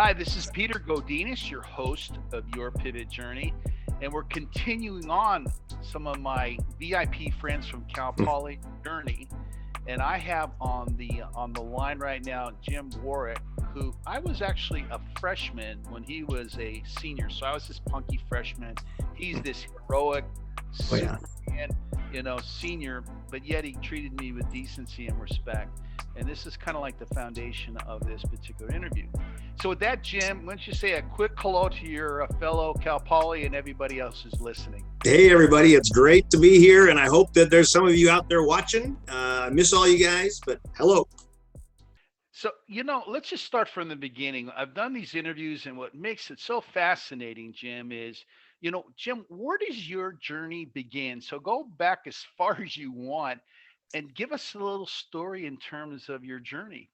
Hi, this is Peter Godinez, your host of Your Pivot Journey, and we're continuing on some of my VIP friends from Cal Poly journey. And I have on the line right now Jim Warrick, who I was actually a freshman when he was a senior. So I was this punky freshman. He's this heroic, Oh yeah. Superman, senior, but yet he treated me with decency and respect. And this is kind of like the foundation of this particular interview. So with that, Jim, why don't you say a quick hello to your fellow Cal Poly and everybody else who's listening? Hey everybody, it's great to be here, and I hope that there's some of you out there watching. I miss all you guys, but hello. So, let's just start from the beginning. I've done these interviews, and what makes it so fascinating, Jim, is, Jim, where does your journey begin? So go back as far as you want and give us a little story in terms of your journey.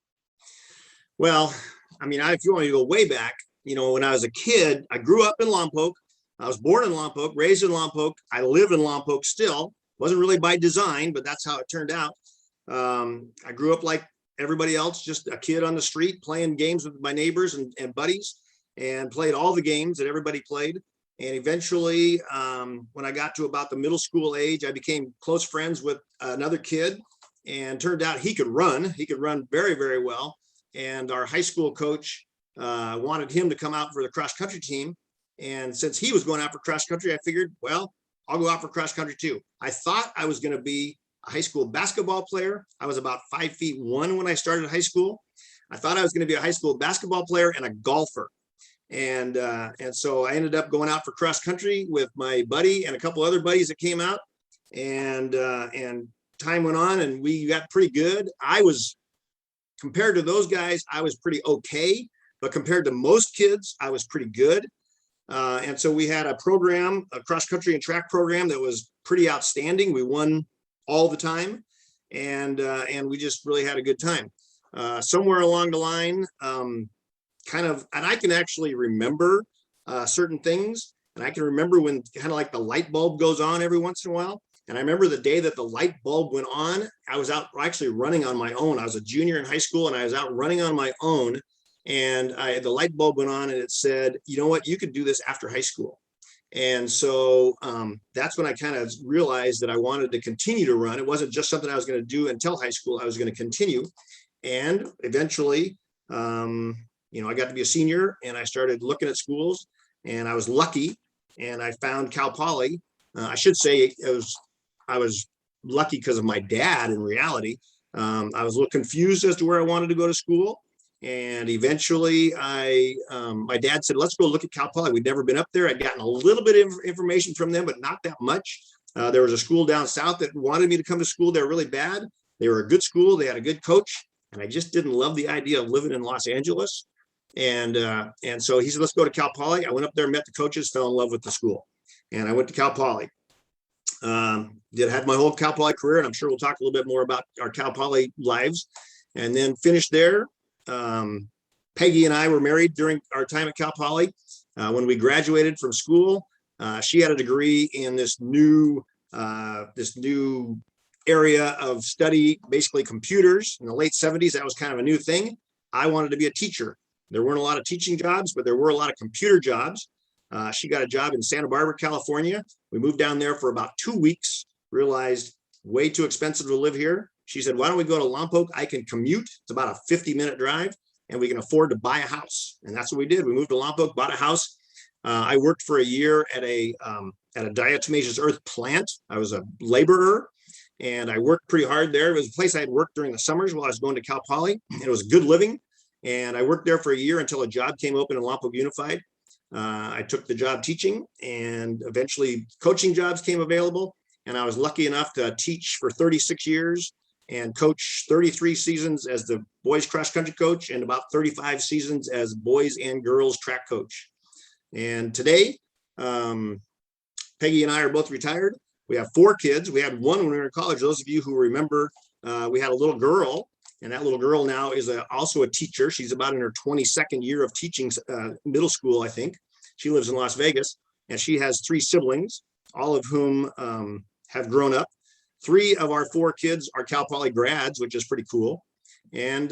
Well, if you want me to go way back, when I was a kid, I grew up in Lompoc. I was born in Lompoc, raised in Lompoc. I live in Lompoc still. Wasn't really by design, but that's how it turned out. I grew up like everybody else, just a kid on the street playing games with my neighbors and buddies, and played all the games that everybody played. And eventually, when I got to about the middle school age, I became close friends with another kid, and turned out he could run. He could run very, very well. And our high school coach wanted him to come out for the cross country team. And since he was going out for cross country, I figured, well, I'll go out for cross country too. I thought I was going to be a high school basketball player. I was about 5'1" when I started high school. I thought I was going to be a high school basketball player and a golfer. And so I ended up going out for cross country with my buddy and a couple other buddies that came out. And time went on, and we got pretty good. Compared to those guys, I was pretty okay, but compared to most kids, I was pretty good. And so we had a program, a cross country and track program that was pretty outstanding. We won all the time, and we just really had a good time. Somewhere along the line, and I can actually remember certain things, and I can remember when kind of like the light bulb goes on every once in a while. And I remember the day that the light bulb went on, I was out actually running on my own. I was a junior in high school, and I was out running on my own. And the light bulb went on, and it said, you know what, you could do this after high school. And so that's when I kind of realized that I wanted to continue to run. It wasn't just something I was going to do until high school. I was going to continue. And eventually, I got to be a senior, and I started looking at schools, and I was lucky, and I found Cal Poly. I should say I was lucky because of my dad. In reality, I was a little confused as to where I wanted to go to school. And eventually my dad said, let's go look at Cal Poly. We'd never been up there. I'd gotten a little bit of information from them, but not that much. There was a school down south that wanted me to come to school. They were really bad. They were a good school. They had a good coach. And I just didn't love the idea of living in Los Angeles. And so he said, let's go to Cal Poly. I went up there, met the coaches, fell in love with the school. And I went to Cal Poly. Had my whole Cal Poly career, and I'm sure we'll talk a little bit more about our Cal Poly lives. And then finished there. Peggy and I were married during our time at Cal Poly. When we graduated from school, she had a degree in this new area of study, basically computers. In the late 70s, that was kind of a new thing. I wanted to be a teacher. There weren't a lot of teaching jobs, but there were a lot of computer jobs. She got a job in Santa Barbara, California. We moved down there for about 2 weeks, realized way too expensive to live here. She said, why don't we go to Lompoc? I can commute. It's about a 50-minute drive, and we can afford to buy a house. And that's what we did. We moved to Lompoc, bought a house. I worked for a year at a diatomaceous earth plant. I was a laborer, and I worked pretty hard there. It was a place I had worked during the summers while I was going to Cal Poly, and it was good living. And I worked there for a year until a job came open in Lompoc Unified. I took the job teaching, and eventually coaching jobs came available. And I was lucky enough to teach for 36 years and coach 33 seasons as the boys cross country coach and about 35 seasons as boys and girls track coach. And today, Peggy and I are both retired. We have 4 kids. We had one when we were in college. Those of you who remember, we had a little girl, and that little girl now is also a teacher. She's about in her 22nd year of teaching middle school, I think. She lives in Las Vegas, and she has 3 siblings, all of whom have grown up. 3 of our 4 kids are Cal Poly grads, which is pretty cool. And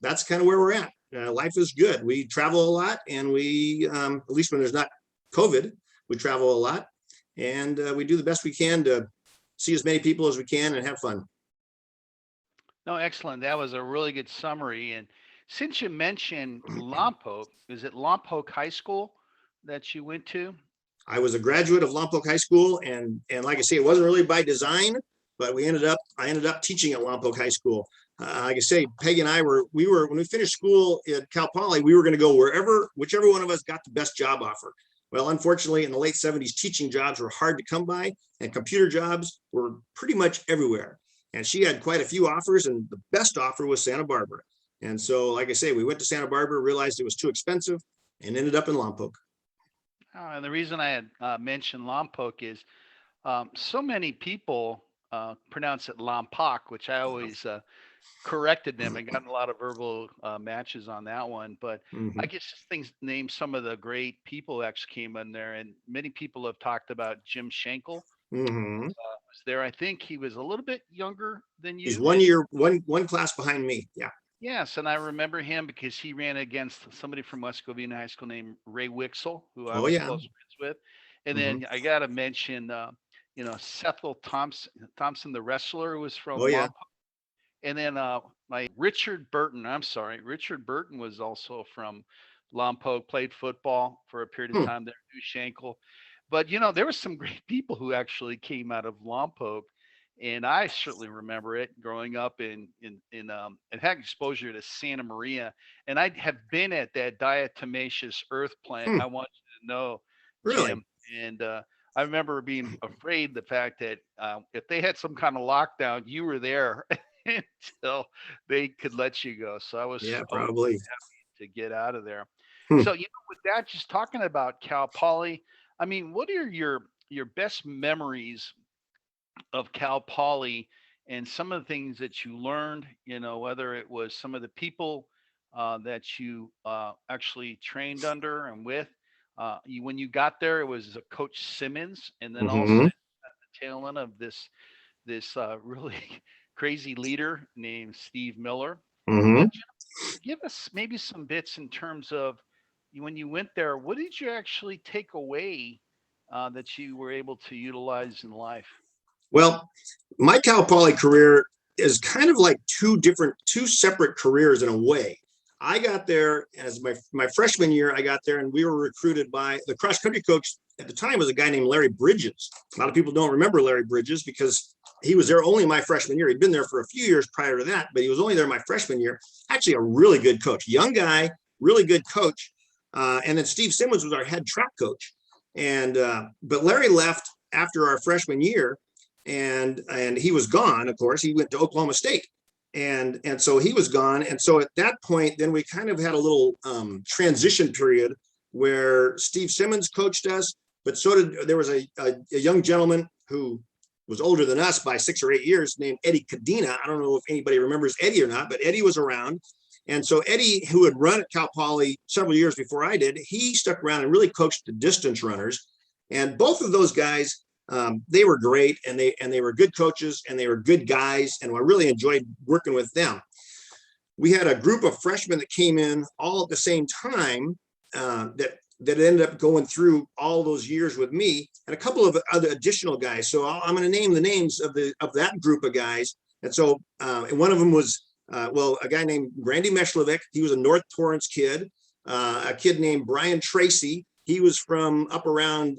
that's kind of where we're at. life is good. We travel a lot, and we, at least when there's not COVID, we travel a lot, and we do the best we can to see as many people as we can and have fun. No, excellent. That was a really good summary. And since you mentioned Lompoc, is it Lompoc High School that you went to? I was a graduate of Lompoc High School, and like I say, it wasn't really by design, but I ended up teaching at Lompoc High School. Like I say, Peg and I when we finished school at Cal Poly, we were going to go whichever one of us got the best job offer. Well, unfortunately, in the late 70s, teaching jobs were hard to come by, and computer jobs were pretty much everywhere. And she had quite a few offers, and the best offer was Santa Barbara. And so, like I say, we went to Santa Barbara, realized it was too expensive, and ended up in Lompoc. And the reason I had mentioned Lompoc is so many people pronounce it Lompoc, which I always corrected them and gotten a lot of verbal matches on that one. But I guess just things name some of the great people who actually came in there, and many people have talked about Jim Schenkel. Was there. I think he was a little bit younger than you. He's 1 year, one class behind me. Yeah. Yes, and I remember him because he ran against somebody from West Covina High School named Ray Wixel, who I was close friends with. And then I got to mention, Sethel Thompson, the wrestler, who was from Lompoc. And then Richard Burton was also from Lompoc, played football for a period of time there, New Schenkel. But, there were some great people who actually came out of Lompoc. And I certainly remember it growing up and had exposure to Santa Maria. And I have been at that diatomaceous earth plant. I want you to know, really? Jim. And I remember being afraid the fact that if they had some kind of lockdown, you were there until they could let you go. So I was probably happy to get out of there. So, with that, just talking about Cal Poly, I mean, what are your best memories of Cal Poly and some of the things that you learned, whether it was some of the people that you actually trained under and with. When you got there, it was Coach Simmons, and then also at the tail end of this really crazy leader named Steve Miller. But give us maybe some bits in terms of when you went there, what did you actually take away that you were able to utilize in life? Well, my Cal Poly career is kind of like two separate careers in a way. I got there as my freshman year. I got there, and we were recruited by the cross country coach at the time was a guy named Larry Bridges. A lot of people don't remember Larry Bridges because he was there only my freshman year. He'd been there for a few years prior to that, but he was only there my freshman year. Actually, a really good coach, young guy, really good coach. And then Steve Simmons was our head track coach. And but Larry left after our freshman year. And he was gone. Of course, he went to Oklahoma State, and so he was gone. And so at that point, then we kind of had a little transition period where Steve Simmons coached us, but there was a young gentleman who was older than us by 6 or 8 years named Eddie Godinez. I don't know if anybody remembers Eddie or not, but Eddie was around. And so Eddie, who had run at Cal Poly several years before I did, he stuck around and really coached the distance runners. And both of those guys, they were great, and they were good coaches, and they were good guys, and I really enjoyed working with them. We had a group of freshmen that came in all at the same time that ended up going through all those years with me, and a couple of other additional guys. So I'm going to name the names of that group of guys. And so and one of them was a guy named Randy Meshlevic. He was a North Torrance kid. A kid named Brian Tracy. He was from up around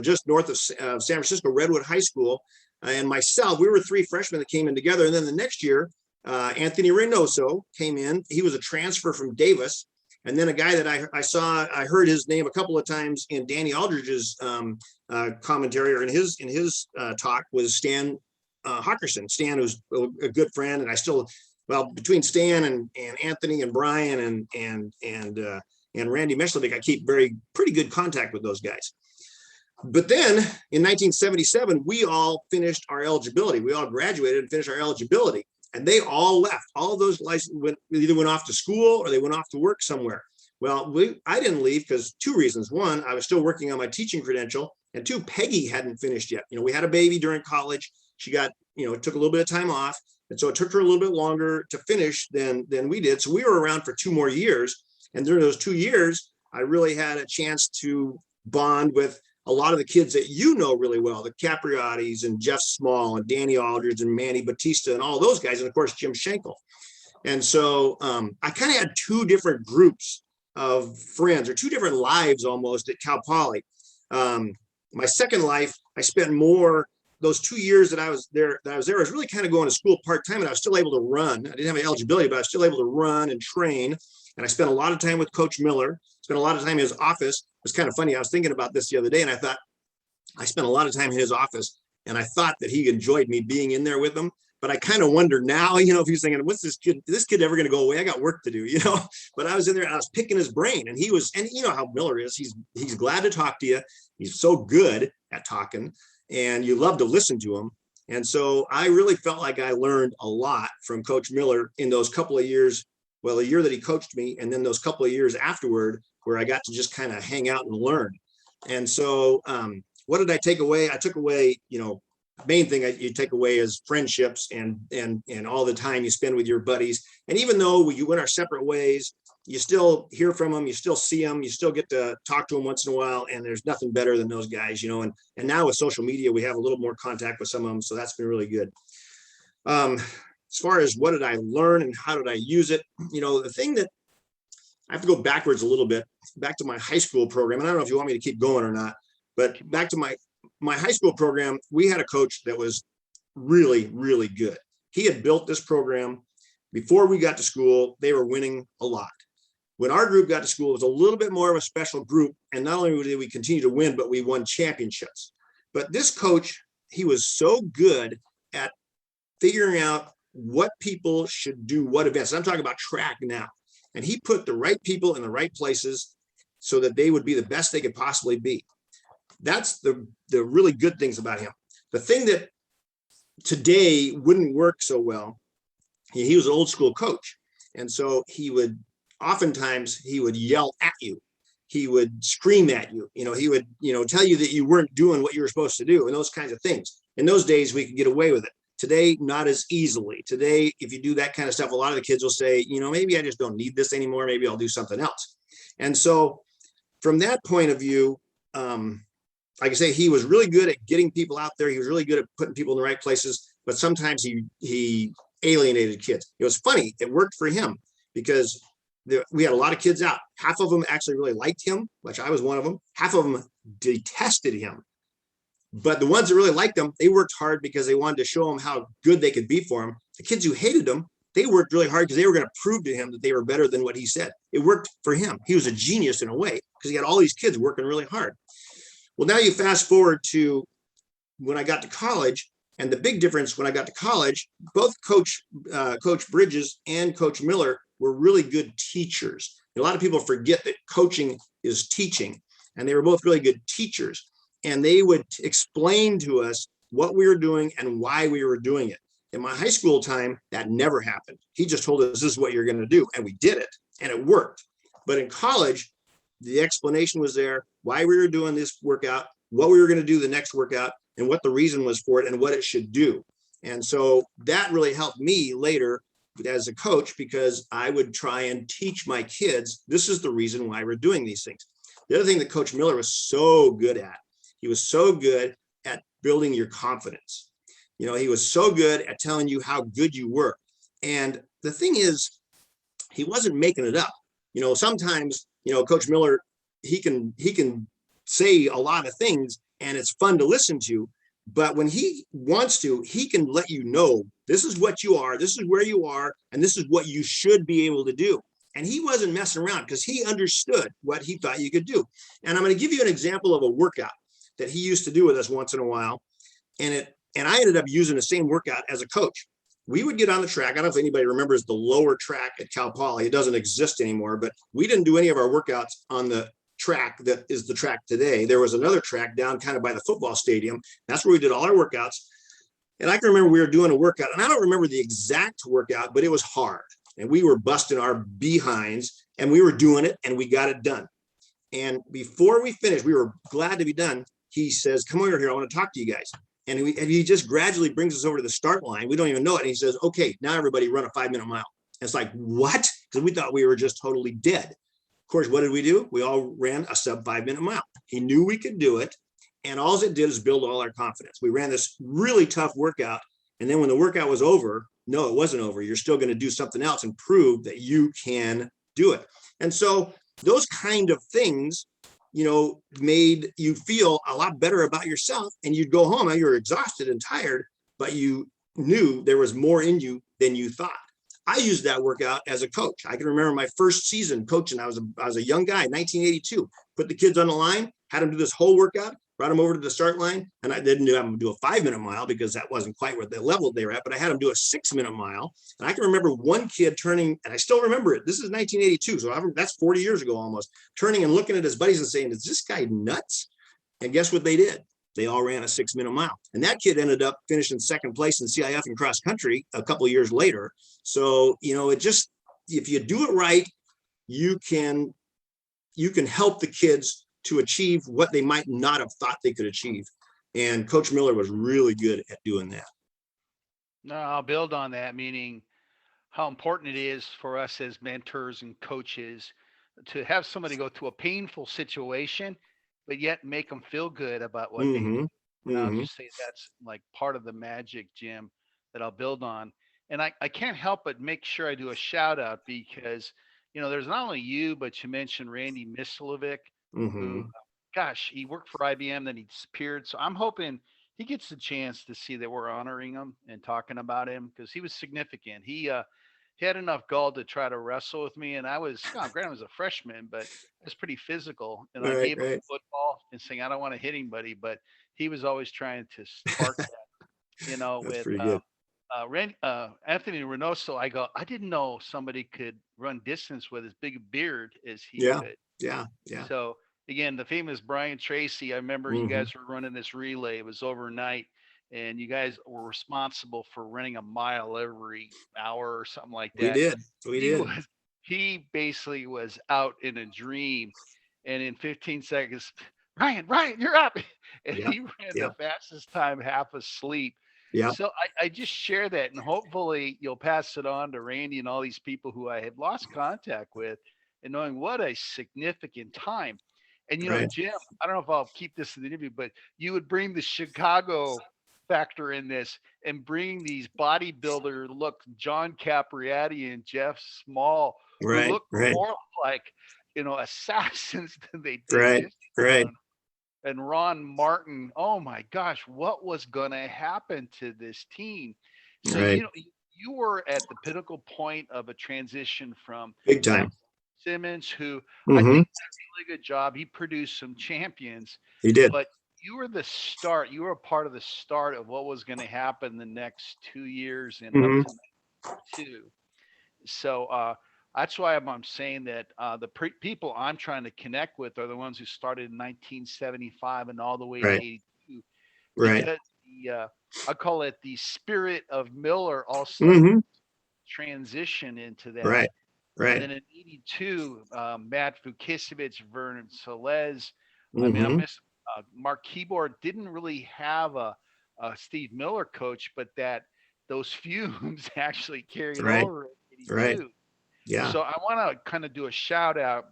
just north of San Francisco, Redwood High School. And myself, we were 3 freshmen that came in together. And then the next year, Anthony Reynoso came in. He was a transfer from Davis. And then a guy that I heard his name a couple of times in Danny Aldridge's commentary or in his talk was Stan Hockerson. Stan, who's a good friend. And between Stan and Anthony and Brian and Randy Meshlevic, I keep pretty good contact with those guys. But then in 1977, we all finished our eligibility. We all graduated and finished our eligibility, and they all left. All of those either went off to school or they went off to work somewhere. Well, I didn't leave because 2 reasons. 1, I was still working on my teaching credential, and 2, Peggy hadn't finished yet. We had a baby during college. She got, took a little bit of time off, And so it took her a little bit longer to finish than we did. So we were around for 2 more years. And during those 2 years, I really had a chance to bond with a lot of the kids that you know really well, the Capriottis and Jeff Small and Danny Aldridge and Manny Batista and all those guys. And of course, Jim Schenkel. And so I kind of had 2 different groups of friends, or 2 different lives almost at Cal Poly. My second life, I spent more, those 2 years that I was there, I was really kind of going to school part-time, and I was still able to run. I didn't have any eligibility, but I was still able to run and train. And I spent a lot of time with Coach Miller, spent a lot of time in his office. It was kind of funny. I was thinking about this the other day, and I thought, I spent a lot of time in his office, and I thought that he enjoyed me being in there with him. But I kind of wonder now, if he's thinking, what's this kid ever going to go away? I got work to do, but I was in there and I was picking his brain, and and you know how Miller is. He's glad to talk to you. He's so good at talking, and you love to listen to him. And so I really felt like I learned a lot from Coach Miller in those couple of years. Well, a year that he coached me, and then those couple of years afterward, where I got to just kind of hang out and learn. And so what did I take away? I took away, main thing you take away is friendships and all the time you spend with your buddies. And even though you went our separate ways, you still hear from them, you still see them, you still get to talk to them once in a while. And there's nothing better than those guys, and now with social media, we have a little more contact with some of them. So that's been really good. As far as what did I learn and how did I use it? The thing that I have to go backwards a little bit, back to my high school program. And I don't know if you want me to keep going or not, but back to my high school program, we had a coach that was really, really good. He had built this program before we got to school. They were winning a lot. When our group got to school, it was a little bit more of a special group. And not only did we continue to win, but we won championships. But this coach, he was so good at figuring out what people should do, what events. I'm talking about track now. And he put the right people in the right places so that they would be the best they could possibly be. That's the really good things about him. The thing that today wouldn't work so well, he was an old school coach. And so oftentimes he would yell at you. He would scream at you. He would, tell you that you weren't doing what you were supposed to do and those kinds of things. In those days, we could get away with it. Today, not as easily. Today, if you do that kind of stuff, a lot of the kids will say, maybe I just don't need this anymore. Maybe I'll do something else. And so from that point of view, like I say, he was really good at getting people out there. He was really good at putting people in the right places, but sometimes he alienated kids. It was funny. It worked for him because we had a lot of kids out. Half of them actually really liked him, which I was one of them. Half of them detested him. But the ones that really liked him, they worked hard because they wanted to show him how good they could be for him. The kids who hated him, they worked really hard because they were going to prove to him that they were better than what he said. It worked for him. He was a genius in a way because he had all these kids working really hard. Well, now you fast forward to when I got to college, and the big difference when I got to college, both Coach Bridges and Coach Miller were really good teachers. A lot of people forget that coaching is teaching, and they were both really good teachers. And they would explain to us what we were doing and why we were doing it. In my high school time, that never happened. He just told us, this is what you're going to do. And we did it, and it worked. But in college, the explanation was there, why we were doing this workout, what we were going to do the next workout, and what the reason was for it and what it should do. And so that really helped me later as a coach, because I would try and teach my kids, this is the reason why we're doing these things. The other thing that Coach Miller was so good at, he was so good at building your confidence. He was so good at telling you how good you were. And the thing is, he wasn't making it up. Sometimes, Coach Miller, he can say a lot of things and it's fun to listen to, but when he wants to, he can let you know, this is what you are, this is where you are, and this is what you should be able to do. And he wasn't messing around because he understood what he thought you could do. And I'm going to give you an example of a workout that he used to do with us once in a while. And I ended up using the same workout as a coach. We would get on the track. I don't know if anybody remembers the lower track at Cal Poly. It doesn't exist anymore, but we didn't do any of our workouts on the track that is the track today. There was another track down kind of by the football stadium. That's where we did all our workouts. And I can remember we were doing a workout, and I don't remember the exact workout, but it was hard. And we were busting our behinds, and we were doing it, and we got it done. And before we finished, we were glad to be done. He says, come over here. I want to talk to you guys. And he just gradually brings us over to the start line. We don't even know it. And he says, okay, now everybody run a 5-minute mile. And it's like, what? Because we thought we were just totally dead. Of course, what did we do? We all ran a sub 5-minute mile. He knew we could do it. And all it did is build all our confidence. We ran this really tough workout. And then when the workout was over, no, it wasn't over. You're still going to do something else and prove that you can do it. And so those kind of things, made you feel a lot better about yourself, and you'd go home and you're exhausted and tired, but you knew there was more in you than you thought. I used that workout as a coach. I can remember my first season coaching. I was a young guy, 1982, put the kids on the line, had them do this whole workout, brought them over to the start line. And I didn't have them do a 5-minute mile because that wasn't quite what the level they were at, but I had them do a 6-minute mile. And I can remember one kid turning, and I still remember it. This is 1982. So that's 40 years ago almost, turning and looking at his buddies and saying, is this guy nuts? And guess what they did? They all ran a 6-minute mile. And that kid ended up finishing second place in CIF and cross country a couple of years later. So, it just, if you do it right, you can help the kids to achieve what they might not have thought they could achieve. And Coach Miller was really good at doing that. No, I'll build on that, meaning how important it is for us as mentors and coaches to have somebody go through a painful situation, but yet make them feel good about what they do. And I'll just say that's like part of the magic, Jim, that I'll build on. And I can't help but make sure I do a shout out because, there's not only you, but you mentioned Randy Mislovic, who, gosh, he worked for IBM, then he disappeared. So I'm hoping he gets the chance to see that we're honoring him and talking about him because he was significant. He had enough gall to try to wrestle with me, and I was, granted, I was a freshman, but I was pretty physical. And I gave him a football and saying, I don't want to hit anybody, but he was always trying to spark that, That's with pretty good. Anthony Reynoso. I didn't know somebody could run distance with as big a beard as he could. Yeah. So again, the famous Brian Tracy, I remember you guys were running this relay. It was overnight, and you guys were responsible for running a mile every hour or something like that. We did. He basically was out in a dream, and in 15 seconds, Ryan, you're up, and he ran the fastest time half asleep. Yeah. So I just share that, and hopefully you'll pass it on to Randy and all these people who I have lost contact with, and knowing what a significant time. And Jim, I don't know if I'll keep this in the interview, but you would bring the Chicago factor in this and bring these bodybuilder look, John Capriati and Jeff Small, who look more like assassins than they did. And Ron Martin. Oh my gosh, what was gonna happen to this team? So you were at the pinnacle point of a transition from big time Simmons, who I think did a really good job. He produced some champions. He did. But you were the start. You were a part of the start of what was going to happen the next 2 years and up to 2. So that's why I'm saying that the people I'm trying to connect with are the ones who started in 1975 and all the way to 82. Because I call it the spirit of Miller also transition into that. Right. And then in 82, Matt Vukisevich, Vernon Celez. I mean, I miss Mark Keyboard didn't really have a Steve Miller coach, but those fumes actually carried over in 82. Yeah. So I want to kind of do a shout out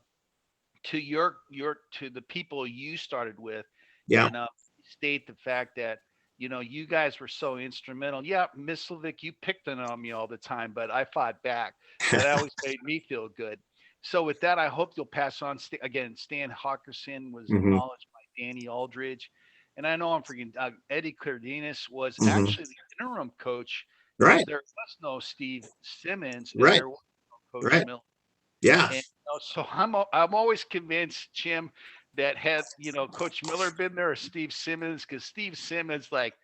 to to the people you started with. Yeah. And state the fact that you guys were so instrumental. Yeah, Mislovic, you picked on me all the time, but I fought back. That always made me feel good. So with that, I hope you'll pass on. Again, Stan Hawkerson was acknowledged by Danny Aldridge. And I know I'm forgetting, Eddie Godinez was actually the interim coach. Right. There was no Steve Simmons. And Right. There was no Coach Miller. Yeah. And, so I'm always convinced, Jim, that had Coach Miller been there or Steve Simmons, because Steve Simmons, like,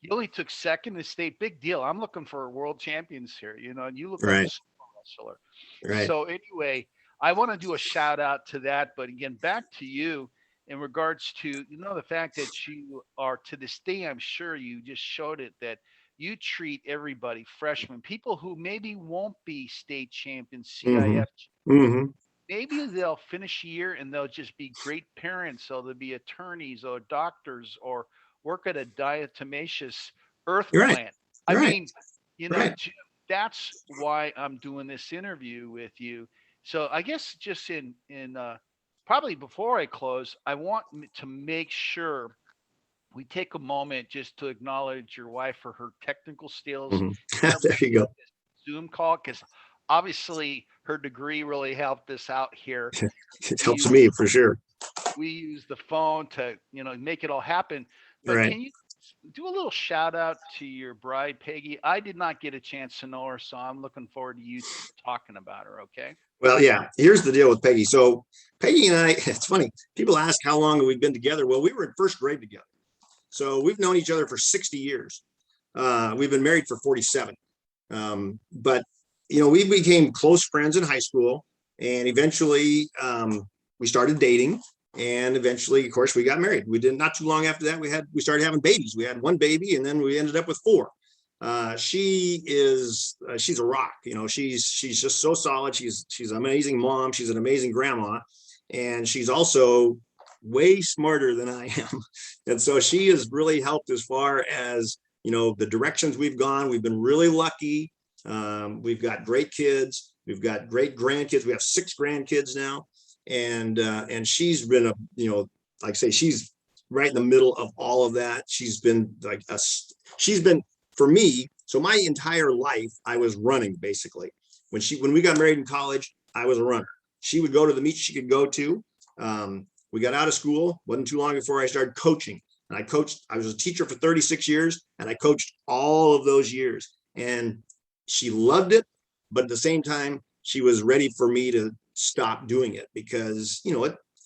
he only took second in state. Big deal. I'm looking for world champions here, and you look like a super wrestler. Right. So anyway, I want to do a shout out to that. But again, back to you in regards to the fact that you are, to this day, I'm sure you just showed it, that you treat everybody, freshmen, people who maybe won't be state champions, CIF. Maybe they'll finish a year and they'll just be great parents, or they'll be attorneys or doctors or work at a diatomaceous earth You're right. plant. You're I right. mean, you know, Right. Jim, that's why I'm doing this interview with you. So I guess just in probably before I close, I want to make sure we take a moment just to acknowledge your wife for her technical skills Mhm. being able There to you do go. this Zoom call, because obviously her degree really helped us out here. It We helps use me for sure. we use the phone to make it all happen. But Right. can you do a little shout out to your bride, Peggy? I did not get a chance to know her, so I'm looking forward to you talking about her. Okay. Well, yeah, here's the deal with Peggy. So Peggy and I, it's funny. People ask how long we've been together. Well, we were in first grade together. So we've known each other for 60 years. We've been married for 47. But, we became close friends in high school, and eventually we started dating. And eventually, of course, we got married. We did not too long after that. We started having babies. We had one baby, and then we ended up with four. She's a rock. She's just so solid. She's an amazing mom. She's an amazing grandma, and she's also way smarter than I am. And so she has really helped as far as the directions we've gone. We've been really lucky. We've got great kids. We've got great grandkids. We have 6 grandkids now, and she's been like I say, she's right in the middle of all of that. She's been she's been for me. So my entire life, I was running basically. When we got married in college, I was a runner. She would go to the meets she could go to. We got out of school. Wasn't too long before I started coaching. And I was a teacher for 36 years, and I coached all of those years. And she loved it, but at the same time, she was ready for me to stop doing it because,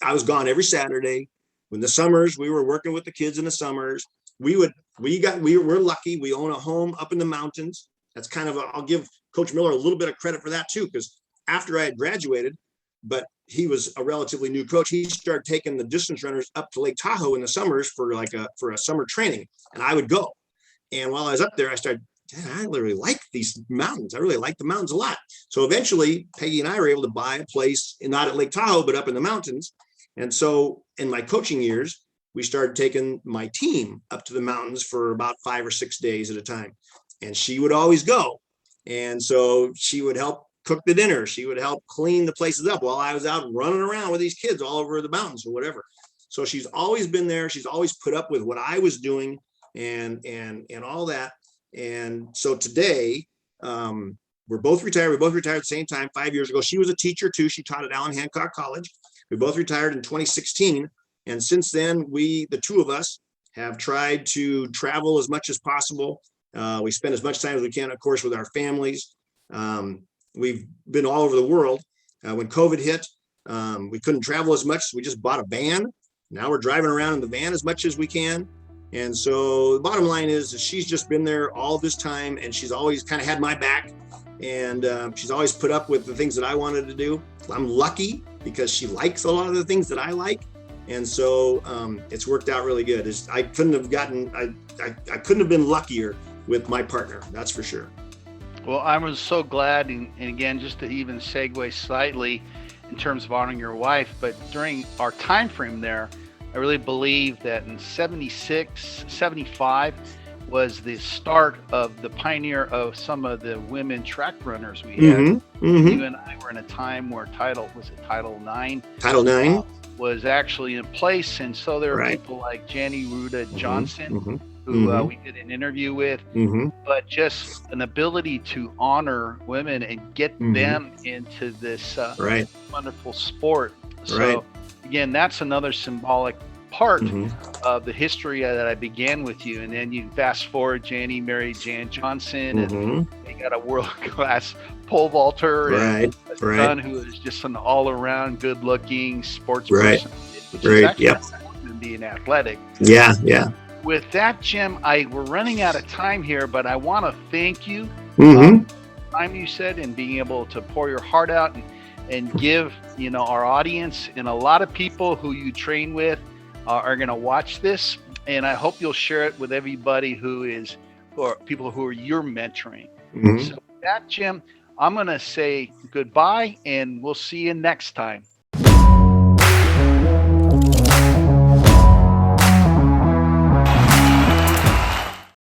I was gone every Saturday. When the summers, we were working with the kids in the summers. We're lucky. We own a home up in the mountains. That's I'll give Coach Miller a little bit of credit for that too, because after I had graduated, but he was a relatively new coach, he started taking the distance runners up to Lake Tahoe in the summers for a summer training. And I would go. And while I was up there, I started, I really like these mountains. I really like the mountains a lot. So eventually Peggy and I were able to buy a place, not at Lake Tahoe, but up in the mountains. And so in my coaching years, we started taking my team up to the mountains for about 5 or 6 days at a time. And she would always go. And so she would help cook the dinner. She would help clean the places up while I was out running around with these kids all over the mountains or whatever. So she's always been there. She's always put up with what I was doing and all that. And so today, we're both retired. We both retired at the same time 5 years ago. She was a teacher too. She taught at Allen Hancock College. We both retired in 2016. And since then, the two of us have tried to travel as much as possible. We spend as much time as we can, of course, with our families. We've been all over the world. When COVID hit, we couldn't travel as much. So we just bought a van. Now we're driving around in the van as much as we can. And so the bottom line is that she's just been there all this time, and she's always kind of had my back. And she's always put up with the things that I wanted to do. I'm lucky because she likes a lot of the things that I like. And so it's worked out really good. I couldn't have been luckier with my partner. That's for sure. Well, I was so glad, and again, just to even segue slightly in terms of honoring your wife, but during our time frame there, I really believe that in 76, 75 was the start of the pioneer of some of the women track runners we had. Mm-hmm, mm-hmm. You and I were in a time where Title IX? Title IX was actually in place. And so there are people like Jenny Ruda Johnson, who we did an interview with, but just an ability to honor women and get them into this wonderful sport. So again, that's another symbolic part of the history that I began with you. And then you fast forward, Jenny married Jan Johnson, and they got a world-class pole vaulter and a son who is just an all-around good-looking sports person, which is actually important than being athletic. Yeah. With that, Jim, we're running out of time here, but I want to thank you time you said and being able to pour your heart out and give our audience and a lot of people who you train with are going to watch this, and I hope you'll share it with everybody who are people who are you're mentoring. So with that, Jim, I'm going to say goodbye, and we'll see you next time.